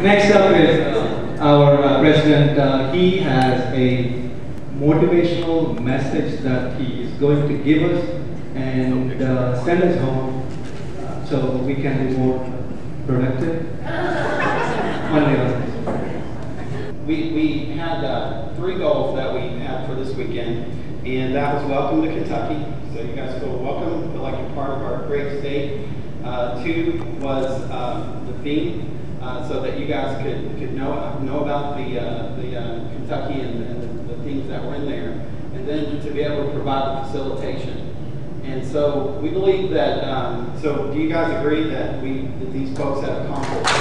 Next up is our president. He has a motivational message that he is going to give us and send us home so we can be more productive. We had 3 goals that we had for this weekend, and that was welcome to Kentucky. So you guys feel welcome, feel like you're part of our great state. 2 was the theme. So that you guys could know about the Kentucky and the things that were in there, and then to be able to provide the facilitation. And so we believe that. So do you guys agree that these folks have accomplished?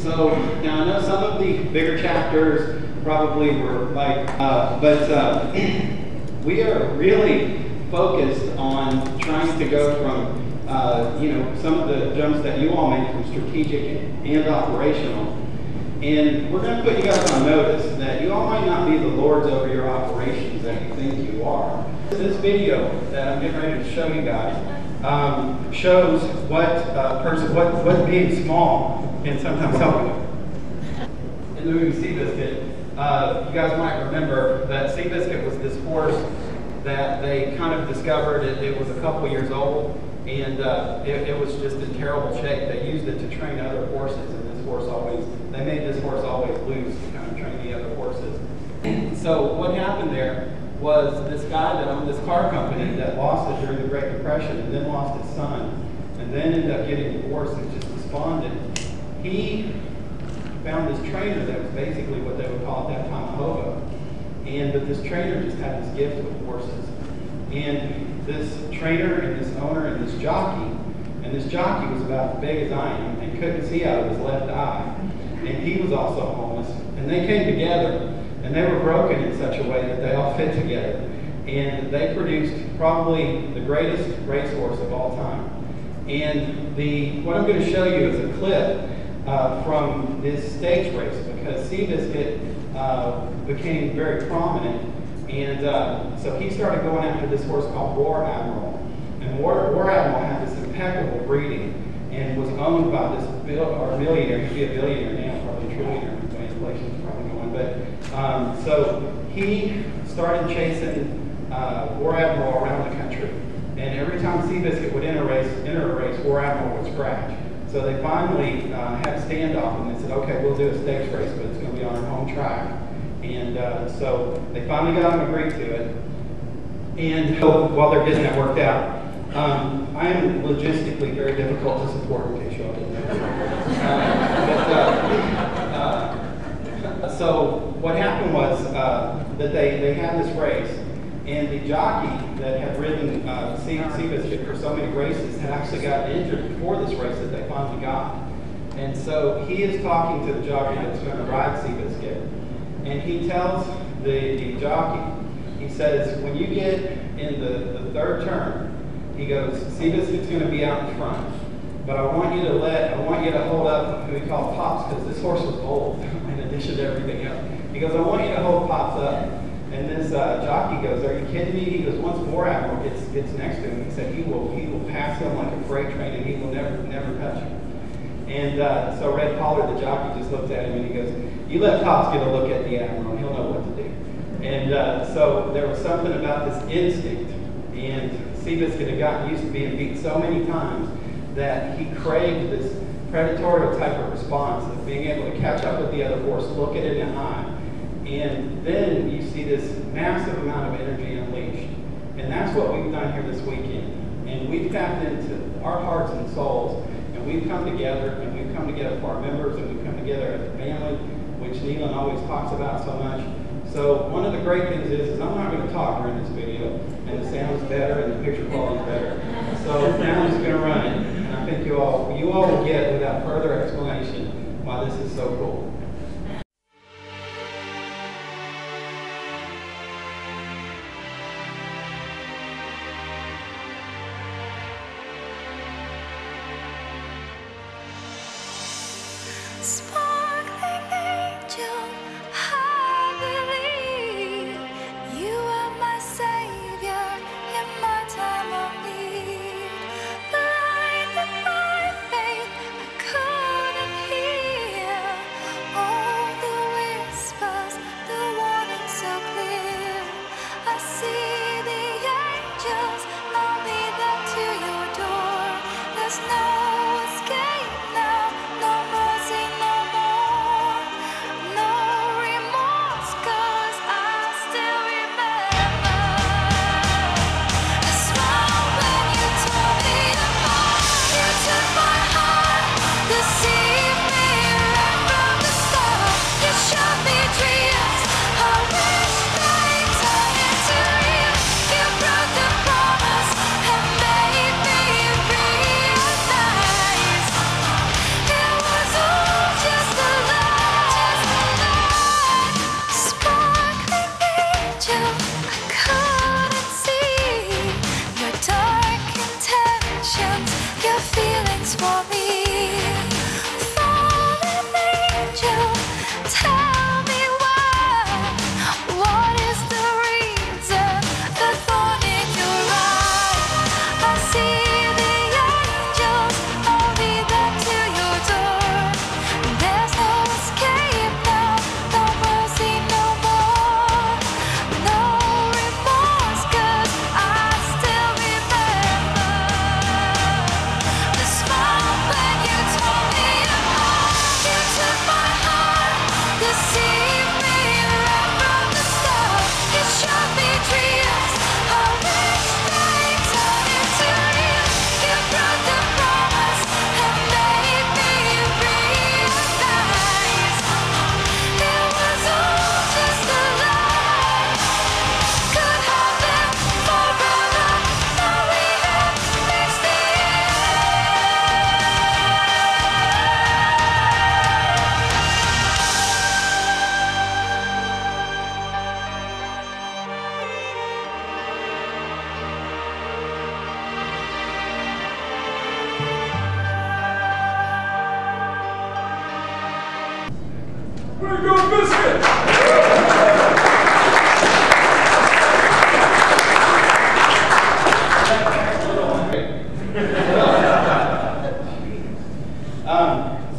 So now I know some of the bigger chapters probably were like, but we are really focused on trying to go from, some of the jumps that you all made from strategic and operational. And we're going to put you guys on notice that you all might not be the lords over your operations that you think you are. This video that I'm getting ready to show you guys shows what being small can sometimes help you. In the movie Seabiscut, you guys might remember that Seabiscut was this horse that they kind of discovered. It was a couple years old, and it was just in terrible shape. They used it to train other horses, and they made this horse always lose to kind of train the other horses. So what happened there was this guy that owned this car company that lost it during the Great Depression, and then lost his son, and then ended up getting divorced and just despondent. He found this trainer that was basically what they would call at that time a hobo. But this trainer just had this gift with horses. And this trainer and this owner and this jockey was about as big as I am and couldn't see out of his left eye. And he was also homeless. And they came together, and they were broken in such a way that they all fit together. And they produced probably the greatest racehorse of all time. And what I'm going to show you is a clip from this stage race, because Seabiscut became very prominent, and so he started going after this horse called War Admiral. And War Admiral had this impeccable breeding and was owned by this millionaire. He'd be a billionaire now, probably a trillionaire. Inflation's probably going, but so he started chasing War Admiral around the country. And every time Seabiscut would enter a race, War Admiral would scratch. So they finally had a standoff, and they said, okay, we'll do a stakes race, but it's going to be on our home track. And so they finally got him agreed to it. And while they're getting that worked out, I am logistically very difficult to support, in case you all didn't know. So what happened was that they had this race, and the jockey that had ridden Seabiscut for so many races had actually gotten injured before this race that they finally got. And so he is talking to the jockey that's going to ride Seabiscut. And he tells the jockey, he says, when you get in the 3rd turn, he goes, Seabiscut's going to be out in front. But I want you to hold up who he called Pops, because this horse was old in addition to everything else. He goes, I want you to hold Pops up. And this jockey goes, are you kidding me? He goes, once War Admiral gets next to him, he said he will pass him like a freight train, and he will never touch him. And so Red Pollard, the jockey, just looks at him and he goes, you let Pops get a look at the Admiral, and he'll know what to do. And so there was something about this instinct, and Seabiscut had gotten used to being beat so many times that he craved this predatorial type of response of being able to catch up with the other horse, look at it in the eye. And then you see this massive amount of energy unleashed. And that's what we've done here this weekend. And we've tapped into our hearts and souls, and we've come together, and we've come together for our members, and we've come together as a family, which Neelan always talks about so much. So one of the great things is I'm not going to talk during this video, and the sound is better, and the picture quality is better. So now I'm just going to run it, and I think you all will get, without further explanation, why this is so cool. Sparkling angel, I believe you are my savior in my time of need. angel, I couldn't see your dark intentions, your feelings for me. Fallen angel, tell me why. What is the reason? The thorn in your eye. I see the angels, I'll lead them to your door. There's no escape now, no mercy no more. No remorse, 'cause I still remember the smile when you tore me apart. You took my heart, deceived me right from the start. You showed me dreams, I wish they turned into real. You broke the promise and made me realize it was all just a lie. Could have been forever, now we have reached the Way to go, Biscuit!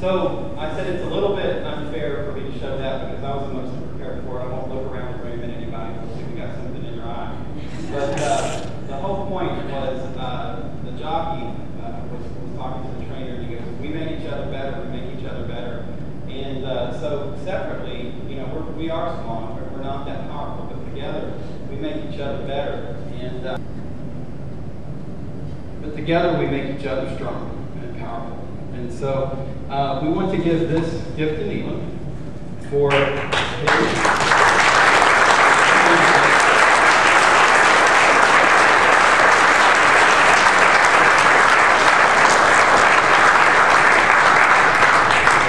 So I said it's a little bit unfair for me to show that because I was the most prepared for it. I won't look around the room at anybody. We'll see if you got something in your eye. But the whole point was the jockey was talking to the trainer and he goes, we make each other better, we make each other better. And so separately, you know, we are small, we're not that powerful, but together we make each other better. And but together we make each other stronger and powerful. And so we want to give this gift to Neelan for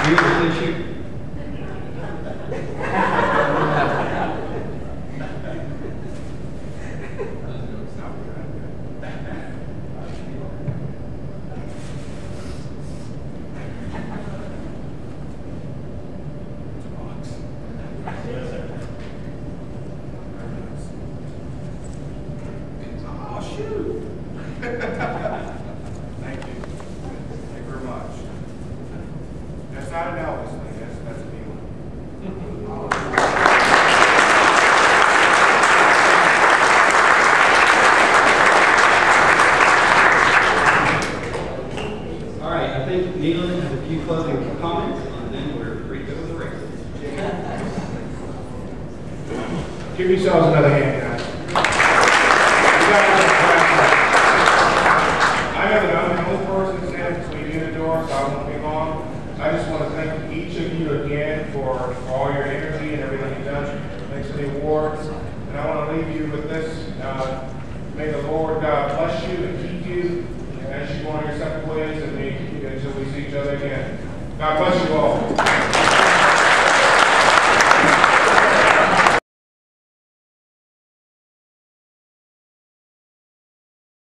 Read the tissue. Oh, shoot. Thank you. Thank you very much. That's not an Elvis thing, that's a new one. All right, I think Neelan has a few closing comments, and then we're free to go to the races. Give yourselves another hand, guys. You guys are classic. I know that I'm the only person standing between you and the door, so I won't be long. I just want to thank each of you again for all your energy and everything you've done. Thanks for the awards. And I want to leave you with this. May the Lord God bless you and keep you as you go on your separate ways and until we see each other again. God bless you all.